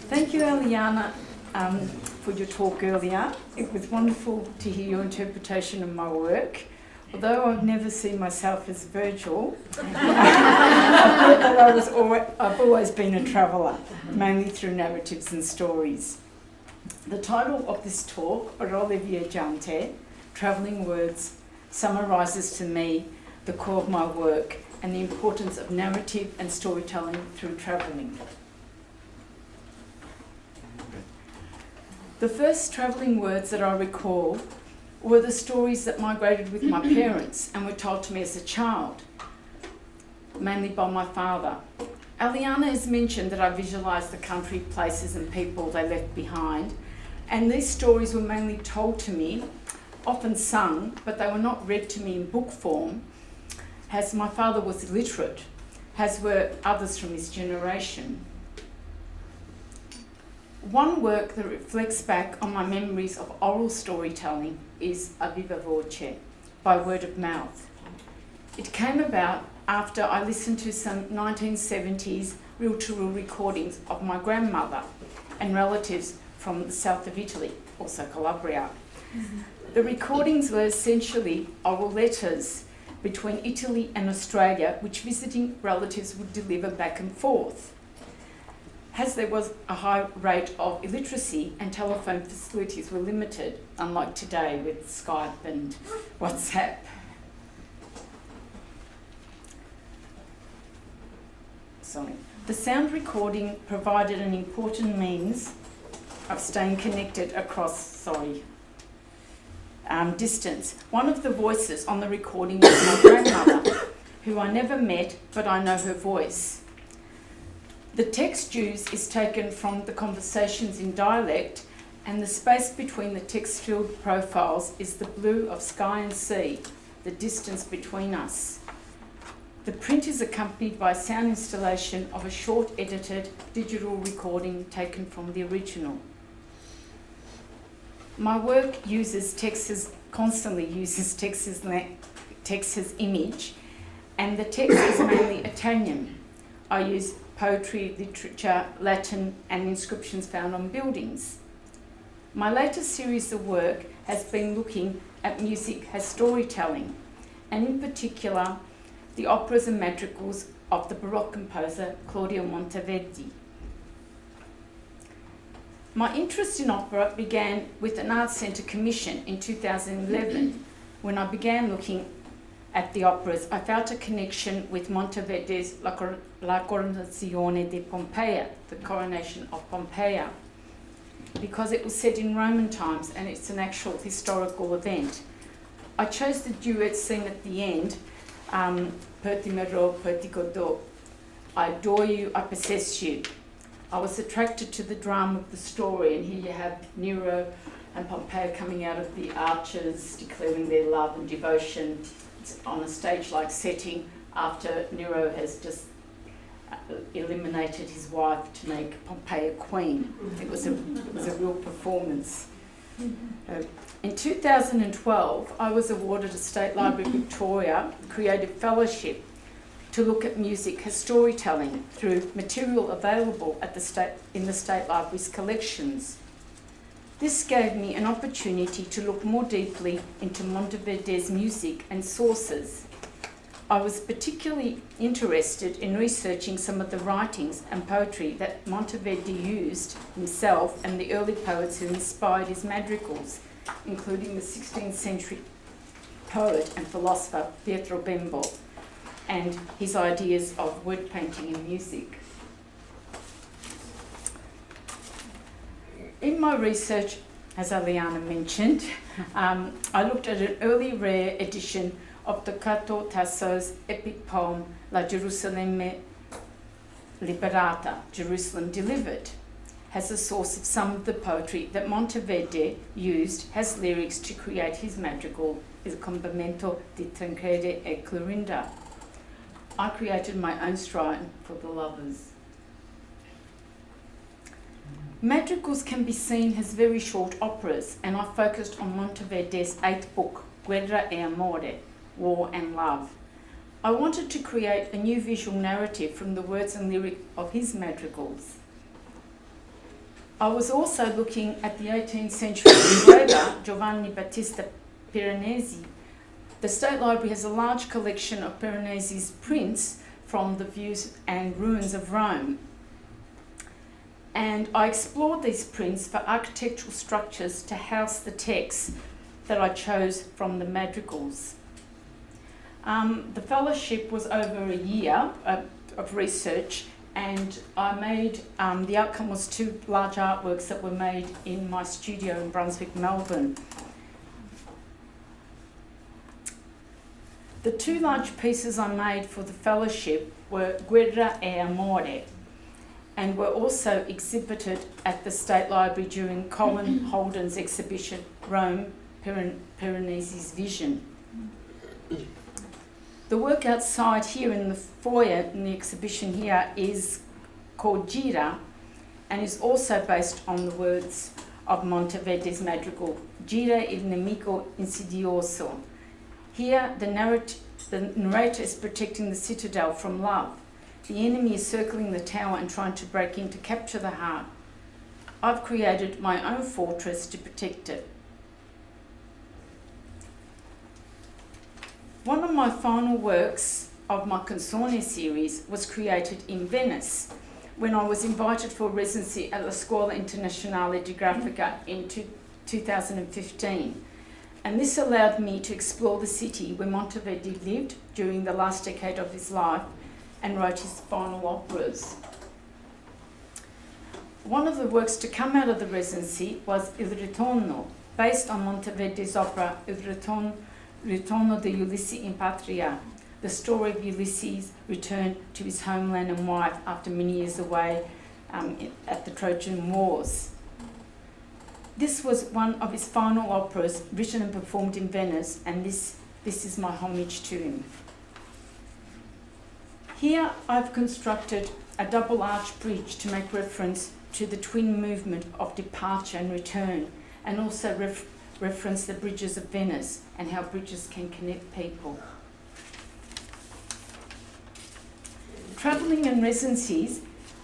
Thank you, Eliana, for your talk earlier. It was wonderful to hear your interpretation of my work. Although I've never seen myself as Virgil, I feel that I've always been a traveller, mainly through narratives and stories. The title of this talk, Parole, viaggianti, Travelling Words, summarises to me the core of my work and the importance of narrative and storytelling through travelling. The first travelling words that I recall were the stories that migrated with my parents and were told to me as a child, mainly by my father. Eliana has mentioned that I visualised the country, places and people they left behind, and these stories were mainly told to me, often sung, but they were not read to me in book form, as my father was illiterate, as were others from his generation. One work that reflects back on my memories of oral storytelling is A Viva Voce, by word of mouth. It came about after I listened to some 1970s reel-to-reel recordings of my grandmother and relatives from the south of Italy, also Calabria. The recordings were essentially oral letters between Italy and Australia, which visiting relatives would deliver back and forth. As there was a high rate of illiteracy and telephone facilities were limited, unlike today with Skype and WhatsApp. The sound recording provided an important means of staying connected across, distance. One of the voices on the recording was my grandmother, who I never met, but I know her voice. The text used is taken from the conversations in dialect, and the space between the text-filled profiles is the blue of sky and sea, the distance between us. The print is accompanied by sound installation of a short edited digital recording taken from the original. My work constantly uses Tex's image, and the text is mainly Italian. I use poetry, literature, Latin, and inscriptions found on buildings. My latest series of work has been looking at music as storytelling, and in particular, the operas and madrigals of the Baroque composer Claudio Monteverdi. My interest in opera began with an Arts Centre commission in 2011. When I began looking at the operas, I felt a connection with Monteverdi's La Coronazione di Pompeia, the coronation of Pompeia, because it was set in Roman times and it's an actual historical event. I chose the duet scene at the end, Per ti mero, per ti godo. I adore you, I possess you. I was attracted to the drama of the story, and here you have Nero and Pompeia coming out of the arches, declaring their love and devotion. It's on a stage-like setting after Nero has just eliminated his wife to make Pompeia queen. It was a real performance. In 2012, I was awarded a State Library Victoria Creative Fellowship to look at music as storytelling through material available at in the State Library's collections. This gave me an opportunity to look more deeply into Monteverdi's music and sources. I was particularly interested in researching some of the writings and poetry that Monteverdi used himself and the early poets who inspired his madrigals, including the 16th century poet and philosopher Pietro Bembo, and his ideas of word painting and music. In my research, as Eliana mentioned, I looked at an early rare edition of Toccato Tasso's epic poem La Gerusalemme Liberata, Jerusalem Delivered, as a source of some of the poetry that Monteverdi used as lyrics to create his madrigal Il Compimento di Tancredi e Clorinda. I created my own shrine for the lovers. Madrigals can be seen as very short operas, and I focused on Monteverdi's 8th book, Guerra e Amore, War and Love. I wanted to create a new visual narrative from the words and lyrics of his madrigals. I was also looking at the 18th century engraver Giovanni Battista Piranesi. The State Library has a large collection of Piranesi's prints from the views and ruins of Rome. And I explored these prints for architectural structures to house the texts that I chose from the madrigals. The fellowship was over a year of research, and I made, the outcome was 2 large artworks that were made in my studio in Brunswick, Melbourne. The 2 large pieces I made for the fellowship were Guerra e Amore, and were also exhibited at the State Library during Colin Holden's exhibition, Rome, Piranesi's Vision. The work outside here in the foyer in the exhibition here is called Gira, and is also based on the words of Monteverdi's madrigal, Gira il nemico insidioso. Here the narrator is protecting the citadel from love. The enemy is circling the tower and trying to break in to capture the heart. I've created my own fortress to protect it. One of my final works of my Consone series was created in Venice when I was invited for residency at La Scuola Internazionale di Grafica in 2015. And this allowed me to explore the city where Monteverdi lived during the last decade of his life and wrote his final operas. One of the works to come out of the residency was Il Ritorno, based on Monteverdi's opera Il Ritorno di Ulysses in Patria, the story of Ulysses' return to his homeland and wife after many years away at the Trojan Wars. This was one of his final operas, written and performed in Venice, and this is my homage to him. Here I've constructed a double arch bridge to make reference to the twin movement of departure and return, and also reference the bridges of Venice and how bridges can connect people. Travelling and residencies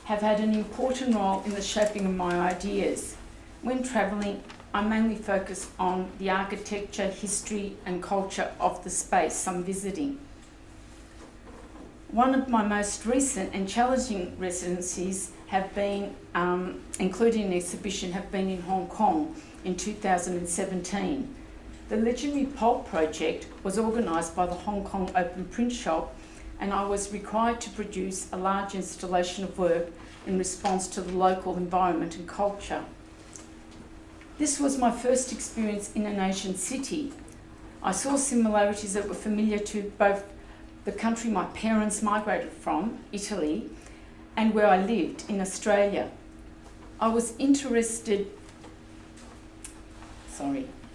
have had an important role in the shaping of my ideas. When travelling, I mainly focus on the architecture, history and culture of the space I'm visiting. One of my most recent and challenging residencies have been, including an exhibition, have been in Hong Kong in 2017. The Legendary Pulp project was organised by the Hong Kong Open Print Shop, and I was required to produce a large installation of work in response to the local environment and culture. This was my first experience in an Asian city. I saw similarities that were familiar to both the country my parents migrated from, Italy, and where I lived in Australia. I was interested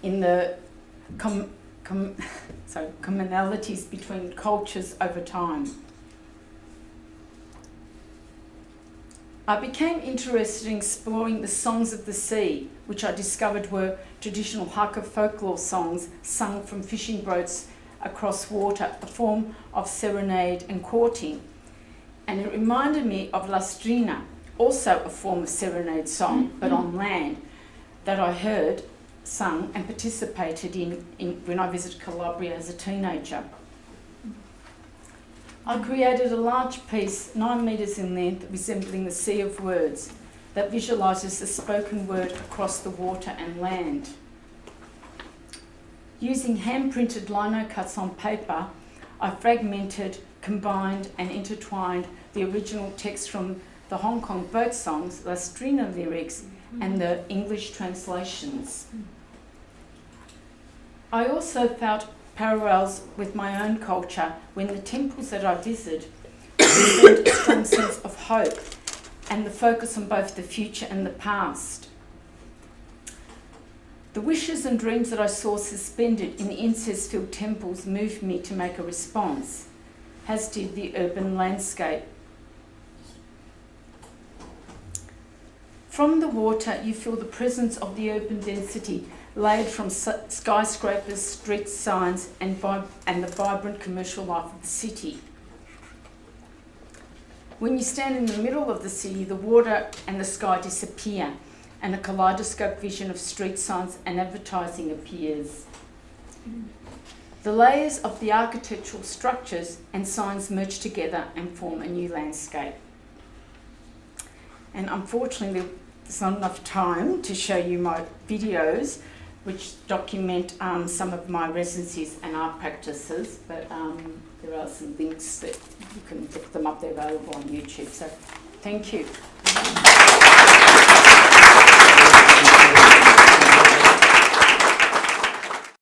in the commonalities between cultures over time. I became interested in exploring the songs of the sea, which I discovered were traditional haka folklore songs sung from fishing boats across water, a form of serenade and courting. And it reminded me of La Strina, also a form of serenade song, but on land, that I heard sung and participated in when I visited Calabria as a teenager. I created a large piece, 9 metres in length, resembling the sea of words, that visualises the spoken word across the water and land. Using hand-printed lino cuts on paper, I fragmented, combined and intertwined the original text from the Hong Kong boat songs, La Strina lyrics, and the English translations. I also felt parallels with my own culture when the temples that I visited represent a strong sense of hope and the focus on both the future and the past. The wishes and dreams that I saw suspended in the incense-filled temples moved me to make a response, as did the urban landscape. From the water, you feel the presence of the urban density layered from skyscrapers, street signs, and the vibrant commercial life of the city. When you stand in the middle of the city, the water and the sky disappear, and a kaleidoscope vision of street signs and advertising appears. The layers of the architectural structures and signs merge together and form a new landscape. And unfortunately, there's not enough time to show you my videos, which document some of my residencies and art practices, but there are some links that you can look them up. They're available on YouTube. So, thank you.